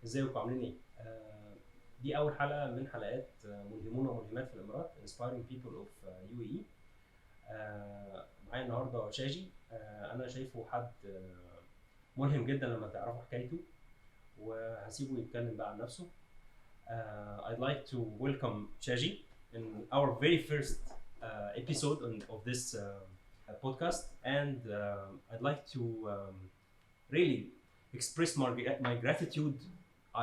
ازيكم عاملين ايه؟ دي اول حلقه من حلقات ملهمون وملهمات في الامارات inspiring people of UAE. معايا النهارده شاجي. انا شايفه حد ملهم جدا لما تعرفوا حكايته، وهسيبه يتكلم بقى عن نفسه. I'd like to welcome Shaji in our very first episode of this podcast, and I'd like to really express my gratitude.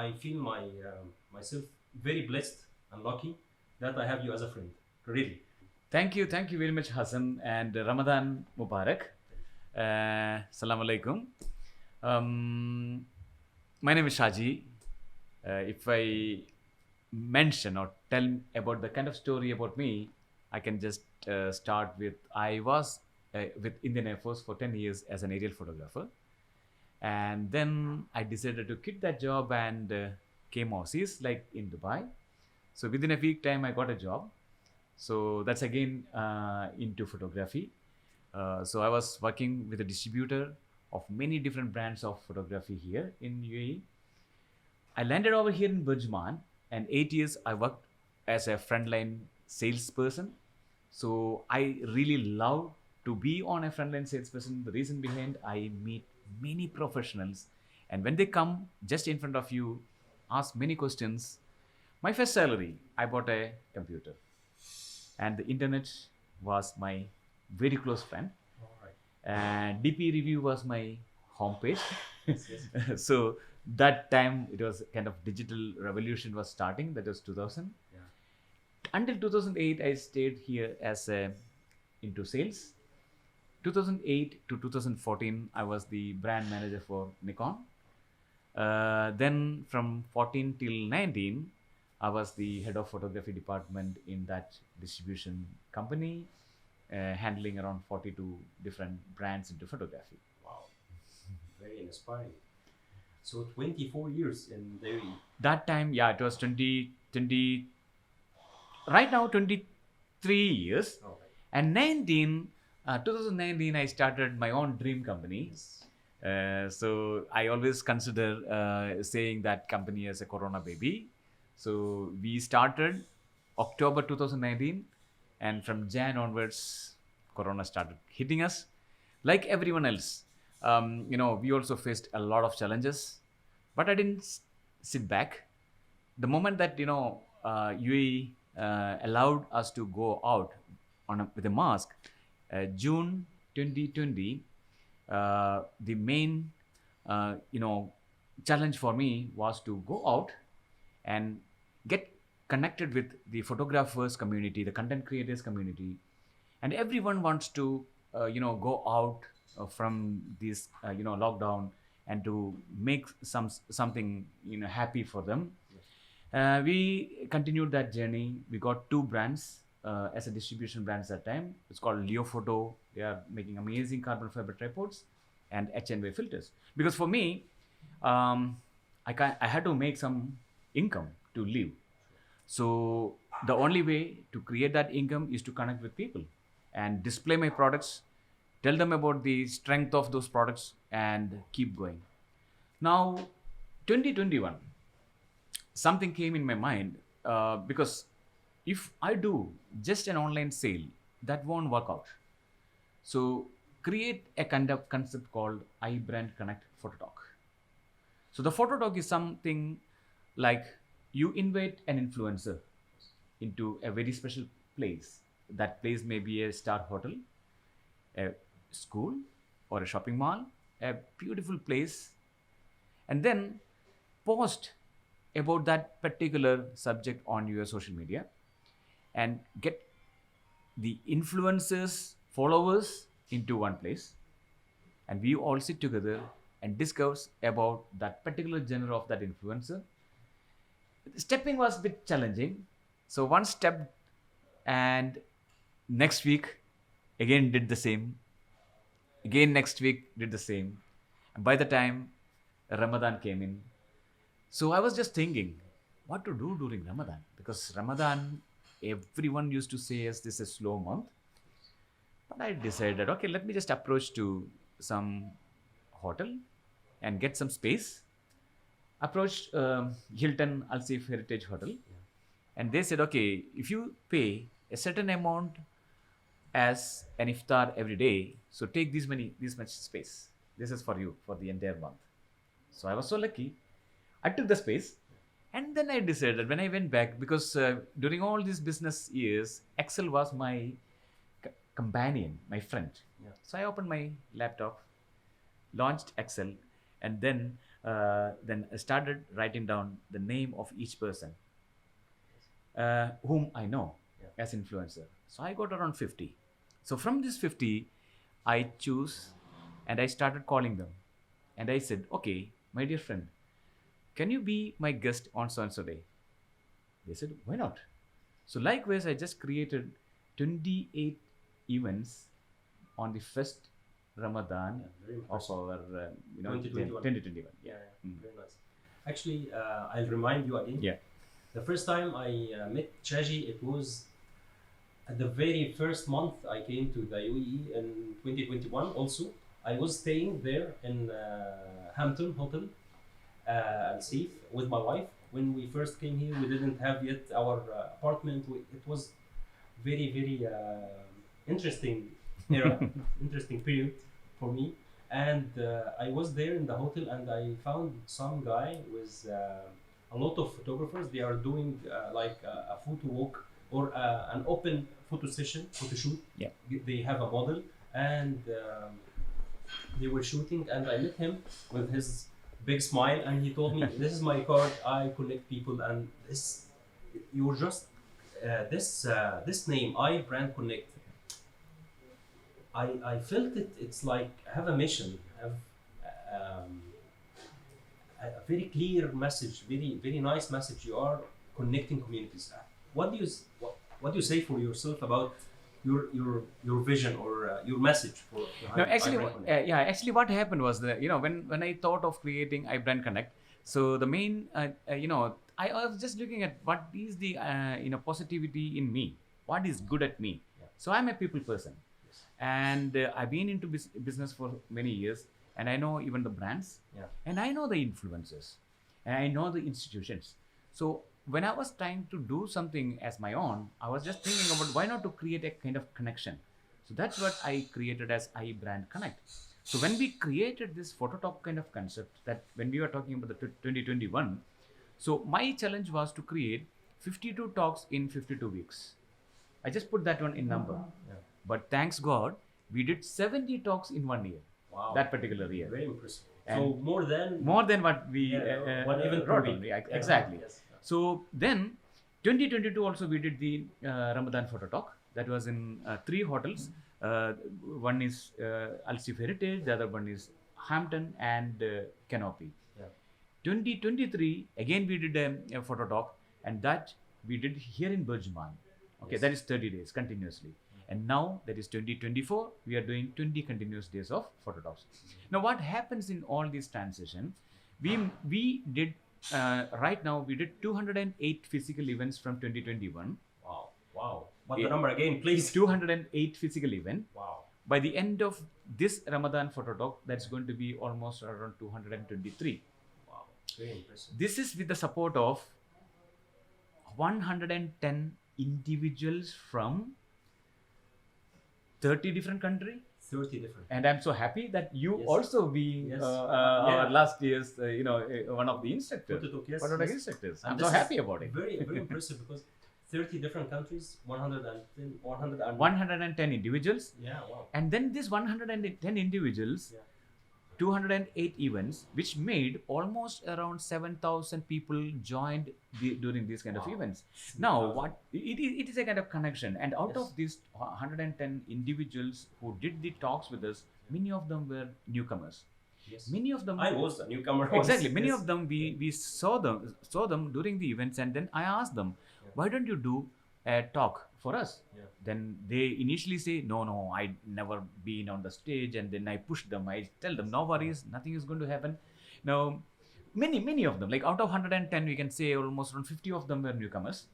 I feel myself very blessed and lucky that I have you as a friend. Really. Thank you very much, Hassan, and Ramadan Mubarak. Assalamu alaikum. My name is Shaji. If I mention or tell about the kind of story about me, I can just start with I was with Indian Air Force for 10 years as an aerial photographer. And then I decided to quit that job and came overseas, like in Dubai. So within a week time, I got a job. So that's again into photography. So I was working with a distributor of many different brands of photography here in UAE. I landed over here in Burjman, and 8 years I worked as a frontline salesperson. So I really love to be on a frontline salesperson. The reason behind, I meet many professionals, and when they come just in front of you, ask many questions. My first salary, I bought a computer, and the internet was my very close friend. All right. And DP review was my homepage. Yes. So that time it was kind of digital revolution was starting. That was 2000. Yeah. Until 2008, I stayed here as into sales. 2008 to 2014, I was the brand manager for Nikon. Then from 14 till 19, I was the head of photography department in that distribution company, handling around 42 different brands into photography. Wow. Very inspiring. So 24 years in the UAE. That time, yeah, it was 20, right now 23 years. All right. And 2019, I started my own dream company. Yes. So I always consider saying that company as a Corona baby. So we started October 2019, and from Jan onwards, Corona started hitting us. Like everyone else, we also faced a lot of challenges, but I didn't sit back. The moment that UAE allowed us to go out with a mask, June 2020, the main challenge for me was to go out and get connected with the photographers community, the content creators community, and everyone wants to go out from this lockdown and to make something happy for them. We continued that journey. We got 2 brands as a distribution brands that time. It's called Leo Photo. They are making amazing carbon fiber tripods and HNY filters. Because for me, I had to make some income to live. So the only way to create that income is to connect with people and display my products, tell them about the strength of those products, and keep going. Now, 2021, something came in my mind because if I do just an online sale, that won't work out. So create a kind of concept called iBrandConnect Photo Talk. So the Photo Talk is something like you invite an influencer into a very special place. That place may be a star hotel, a school, or a shopping mall, a beautiful place, and then post about that particular subject on your social media and get the influencers, followers into one place, and we all sit together and discuss about that particular genre of that influencer. Stepping was a bit challenging, so one step, and next week again did the same, again next week did the same, and by the time Ramadan came in, so I was just thinking what to do during Ramadan, because Ramadan, everyone used to say yes, this is a slow month. But I decided, okay, let me just approach to some hotel and get some space. approached Hilton Alsif Heritage Hotel, and they said, okay, if you pay a certain amount as an iftar every day, so take this much space. This is for you for the entire month. So I was so lucky. I took the space, and then I decided when I went back, because during all these business years, Excel was my companion, my friend. Yeah. So I opened my laptop, launched Excel, and then I started writing down the name of each person whom I know as influencer. So I got around 50. So from this 50, I choose and I started calling them. And I said, okay, my dear friend, can you be my guest on so-and-so day? They said, why not? So likewise, I just created 28 events on the first Ramadan of our 2021. 2021. Yeah, very nice. Actually, I'll remind you again. Yeah. The first time I met Shaji, it was at the very first month I came to the UAE in 2021 also. I was staying there in Hampton Hotel, Al-Sif, with my wife. When we first came here, we didn't have yet our apartment. It was very, very interesting era, interesting period for me. And I was there in the hotel and I found some guy with a lot of photographers. They are doing like a photo walk or an open photo shoot. Yeah. They have a model and they were shooting, and I met him with his big smile, and he told me, "This is my card. I connect people, and you're just this name, iBrandConnect. I felt it. It's like have a mission, have a very clear message, very nice message. You are connecting communities. What do you say for yourself about your vision or your message for actually what happened was that when I thought of creating iBrandConnect, so the main I was just looking at what is the positivity in me, what is good at me. So I'm a people person, and I've been into business for many years, and I know even the brands, and I know the influencers, and I know the institutions. So when I was trying to do something as my own, I was just thinking about why not to create a kind of connection. So that's what I created as iBrandConnect. So when we created this photo talk kind of concept, that when we were talking about the 2021, so my challenge was to create 52 talks in 52 weeks. I just put that one in number. But thanks God, we did 70 talks in 1 year. Wow. That particular year. Very impressive. And so more than what we one event per week. Exactly. Yes. So then 2022 also we did the Ramadan photo talk. That was in 3 hotels. One is Al-Sif Heritage, the other one is Hampton and Canopy. 2023 again we did a photo talk, and that we did here in Burjman. Okay, that is 30 days continuously. And now that is 2024, we are doing 20 continuous days of photo talks. Now what happens in all these transition, we did right now we did 208 physical events from 2021. Wow. But the number again, please. 208 physical event. Wow. By the end of this Ramadan photo talk, that's going to be almost around 223. Wow. Very impressive. This is with the support of 110 individuals from 30 different countries. 30 different. And I'm so happy that you also be our last year's, one of the instructors. Photo talk instructors. I'm so happy about it. Very, very impressive, because 30 different countries, 110 individuals. Yeah, wow. And then this 110 individuals, 208 events, which made almost around 7,000 people joined during these kind of events. Now, what it is a kind of connection, and out of these 110 individuals who did the talks with us, many of them were newcomers. Yes. Many of them. I was a newcomer. Exactly. Many of them we saw them during the events, and then I asked them, why don't you do a talk for us? Then they initially say, no, I never been on the stage, and then I push them. I tell them, no worries, nothing is going to happen. Now, many of them, like out of 110, we can say almost around 50 of them were newcomers.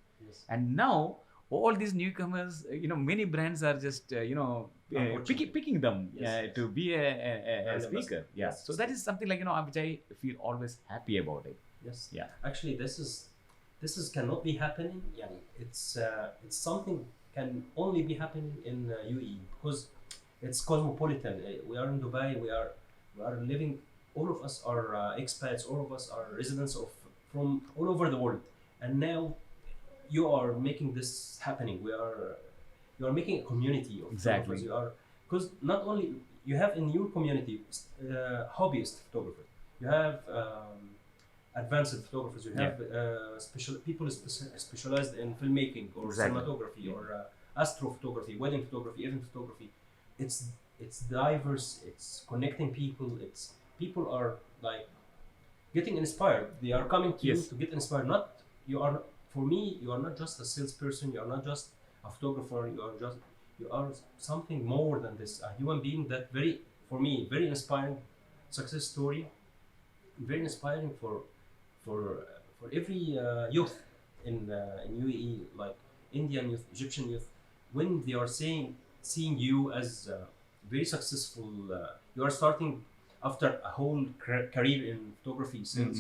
And now all these newcomers, many brands are just, picking them to be a speaker. So that is something like, which I feel always happy about it. Yes. Yeah. Actually, this is cannot be happening. Yani, it's something can only be happening in UAE because it's cosmopolitan. We are in Dubai. We are living. All of us are expats. All of us are residents of from all over the world. And now you are making this happening. You are making a community of Exactly. photographers. You are because not only you have in your community hobbyist photographers. You have advanced photographers. You have special people specialized in filmmaking or Exactly. cinematography or astrophotography, wedding photography, event photography. It's diverse. It's connecting people. It's people are like getting inspired. They are coming to you Yes. to get inspired. Not you are for me. You are not just a salesperson. You are not just a photographer. You are something more than this. A human being that for me very inspiring success story. Very inspiring for every youth in UAE, like Indian youth, Egyptian youth, when they are seeing you as very successful. You are starting after a whole career in photography sales.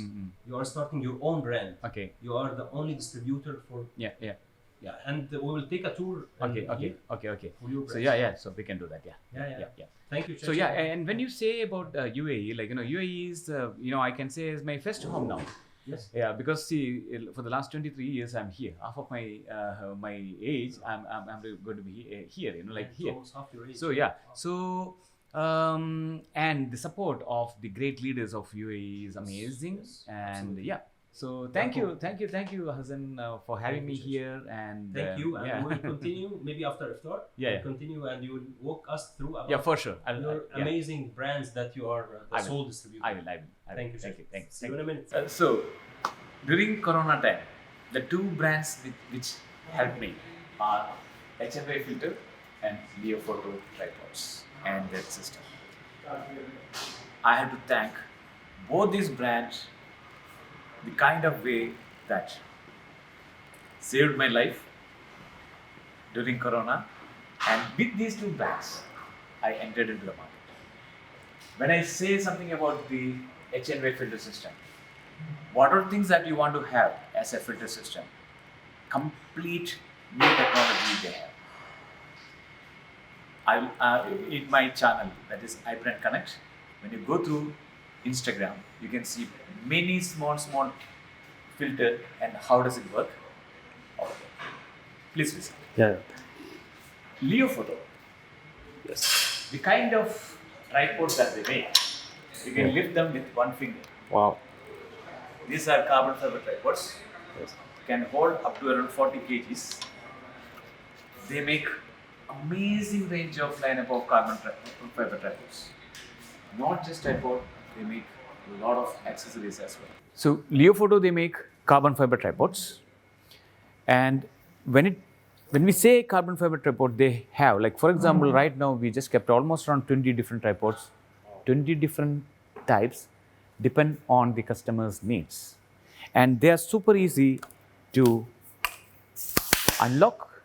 You are starting your own brand. Okay. You are the only distributor for Yeah. and we will take a tour. Okay. here for your So brand. so we can do that. Yeah. Thank you. So Shaji. and when you say about UAE, like UAE is I can say is my first home now. Yes. Yeah, because see, for the last 23 years I'm here. Half of my my age, I'm going to be here. It's here. almost half your age. So and the support of the great leaders of UAE is amazing. Yes, And absolutely. so thank you, Hassan, for having me here. And Thank you, and yeah. we will continue maybe after iftar. Yeah. We'll continue, and you will walk us through about Yeah, for sure. your amazing brands that you are the sole distributor. I will. Thank you, Thank Shaji. you. See you in a minute. So, during Corona time, the two brands which helped me are HMI filter and Leophoto tripods and that system. I have to thank both these brands the kind of way that saved my life during Corona, and with these two brands, I entered into the market. When I say something about the HNY filter system, what are things that you want to have as a filter system? Complete new technology they have. In my channel, that is iBrandConnect, when you go through Instagram, you can see many small filter and how does it work. Please visit. Yeah. Leophoto. Yes. The kind of tripods that they make, you can lift them with one finger. Wow. These are carbon fiber tripods. Yes. Can hold up to around 40 kgs. They make amazing range of lineup of carbon fiber tripods. Not just tripod, they make a lot of accessories as well. So Leophoto, they make carbon fiber tripods, and when we say carbon fiber tripod, they have, like, for example, right now we just kept almost around 20 different tripods, 20 different types, depend on the customer's needs, and they are super easy to unlock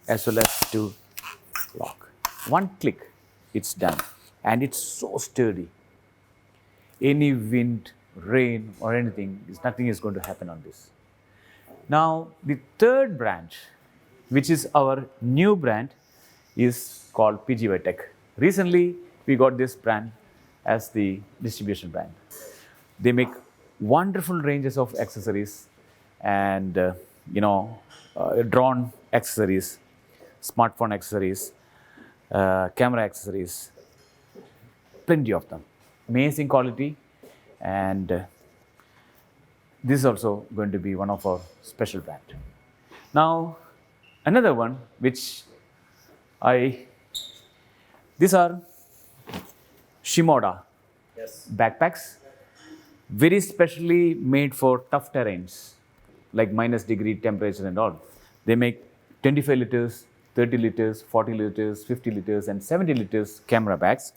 as well as to lock. One click, it's done, and it's so sturdy. Any wind, rain, or anything, nothing is going to happen on this. Now, the third branch, which is our new brand, is called PGY Tech. Recently, we got this brand as the distribution brand. They make wonderful ranges of accessories and drone accessories, smartphone accessories, camera accessories, plenty of them. Amazing quality, and this is also going to be one of our special brand. Now, another one which these are Shimoda backpacks, very specially made for tough terrains like -degree temperature and all. They make 25 liters, 30 liters, 40 liters, 50 liters, and 70 liters camera bags,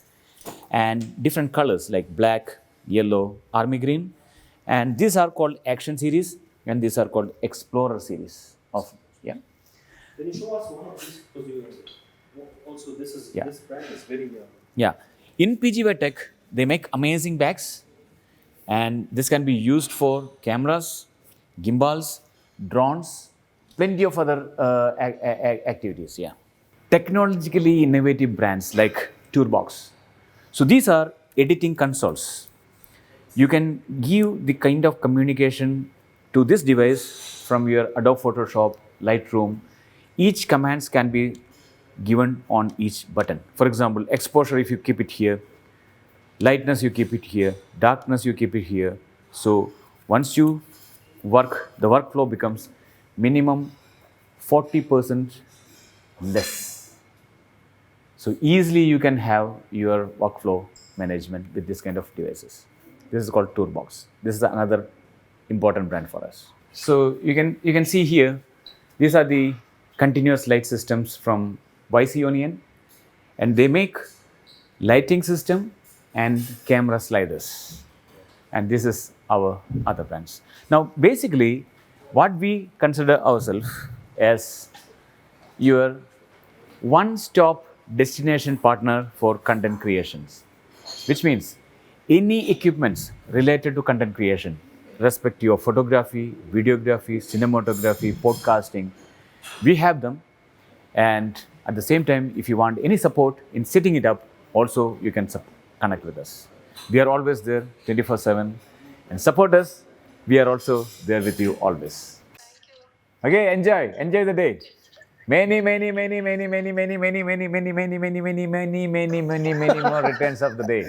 and different colors like black, yellow, army green. And these are called Action Series, and these are called Explorer Series. Can you show us one of these? Also, this brand is very Yeah. In PGY Tech, they make amazing bags. And this can be used for cameras, gimbals, drones, plenty of other activities. Yeah. Technologically innovative brands like Toolbox. So these are editing consoles. You can give the kind of communication to this device from your Adobe Photoshop, Lightroom. Each commands can be given on each button. For example, exposure, if you keep it here, lightness, you keep it here, darkness, you keep it here. So once you work, the workflow becomes minimum 40% less. So easily you can have your workflow management with this kind of devices. This is called Toolbox. This is another important brand for us. So you can see here, these are the continuous light systems from YC Onion, and they make lighting system and camera sliders. And this is our other brands. Now, basically, what we consider ourselves as your one-stop destination partner for content creations, which means any equipments related to content creation, respective of photography, videography, cinematography, podcasting, we have them. And at the same time, if you want any support in setting it up, also you can connect with us. We are always there 24/7 and support us. We are also there with you always. Okay, enjoy the day. Many more returns of the day.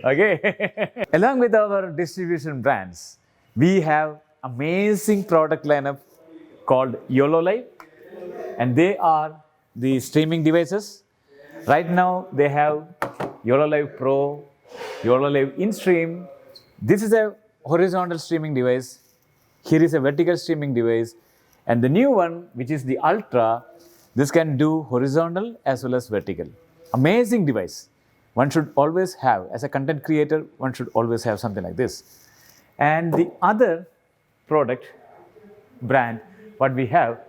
Okay. Along with our distribution brands, we have amazing product lineup called YOLO Live, and they are the streaming devices. Right now, they have YOLO Live Pro, YOLO Live InStream. This is a horizontal streaming device. Here is a vertical streaming device. And the new one, which is the Ultra, this can do horizontal as well as vertical. Amazing device. One should always have, as a content creator, one should always have something like this. And the other product brand, what we have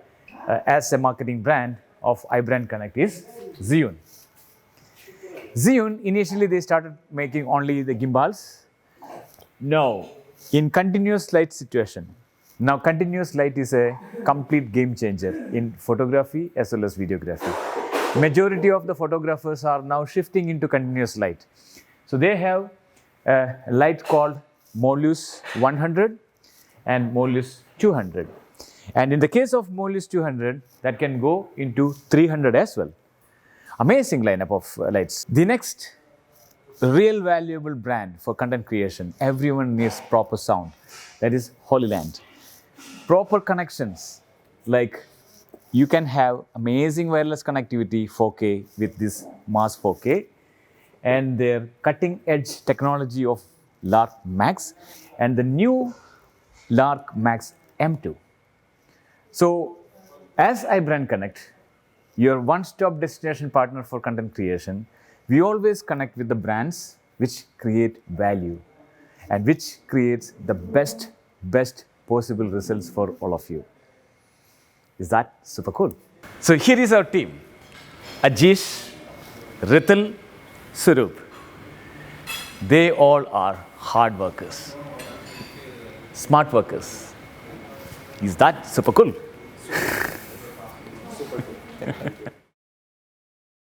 as a marketing brand of iBrandConnect is Zhiyun. Zhiyun, initially they started making only the gimbals. No, in continuous light situation. Now, continuous light is a complete game changer in photography as well as videography. Majority of the photographers are now shifting into continuous light. So they have a light called Molus 100 and Molus 200. And in the case of Molus 200, that can go into 300 as well. Amazing lineup of lights. The next real valuable brand for content creation, everyone needs proper sound. That is Holy Land. Proper connections, like you can have amazing wireless connectivity 4K with this Mars 4K and their cutting edge technology of Lark Max and the new Lark Max M2. So as iBrandConnect, your one-stop destination partner for content creation, we always connect with the brands which create value and which creates the best possible results for all of you. Is that super cool? So here is our team. Ajish, Ritul, Surup. They all are hard workers, smart workers. Is that super cool? Super cool.